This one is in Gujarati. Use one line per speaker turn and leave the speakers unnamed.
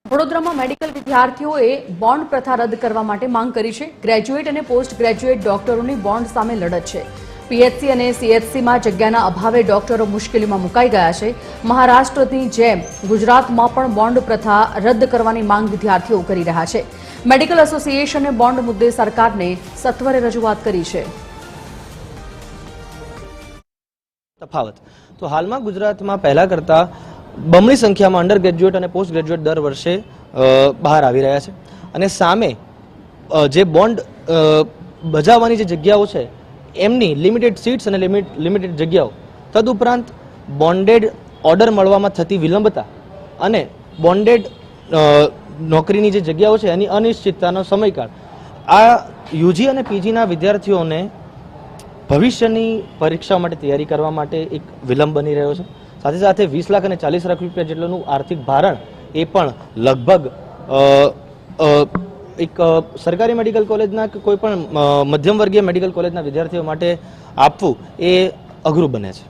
વડોદરામાં મેડિકલ વિદ્યાર્થીઓએ બોન્ડ પ્રથા રદ કરવા માટે માંગ કરી છે। ગ્રેજ્યુએટ અને પોસ્ટ ગ્રેજ્યુએટ ડોક્ટરોની બોન્ડ સામે લડત છે। પીએચસી અને સીએચસીમાં જગ્યાના અભાવે ડોક્ટરો મુશ્કેલીમાં મુકાઈ ગયા છે। મહારાષ્ટ્રની જેમ ગુજરાતમાં પણ બોન્ડ પ્રથા રદ કરવાની માંગ વિદ્યાર્થીઓ કરી રહ્યા છે। મેડિકલ એસોસિએશને બોન્ડ મુદ્દે સરકારને સત્વરે રજૂઆત કરી છે।
તફાવત તો હાલમાં ગુજરાતમાં પહેલા કરતા બમણી સંખ્યામાં અંડર ગ્રેજ્યુએટ અને પોસ્ટ ગ્રેજ્યુએટ દર વર્ષે બહાર આવી રહ્યા છે અને સામે જે બોન્ડ બજાવવાની જે જગ્યાઓ છે એમની લિમિટેડ સીટ્સ અને લિમિટેડ જગ્યાઓ તદુપરાંત બોન્ડેડ ઓર્ડર મળવામાં થતી વિલંબતા અને બોન્ડેડ નોકરીની જે જગ્યાઓ છે એની અનિશ્ચિતતાનો સમયકાળ આ યુજી અને પીજીના વિદ્યાર્થીઓને ભવિષ્યની પરીક્ષા માટે તૈયારી કરવા માટે એક વિલંબ બની રહ્યો છે। સાથે સાથે 20 લાખ અને 40 લાખ રૂપિયા જેટલું આર્થિક ભારણ એ પણ લગભગ એક સરકારી મેડિકલ કોલેજના કે કોઈ પણ મધ્યમ વર્ગીય મેડિકલ કોલેજના વિદ્યાર્થીઓ માટે આપવું એ અઘરું બને છે।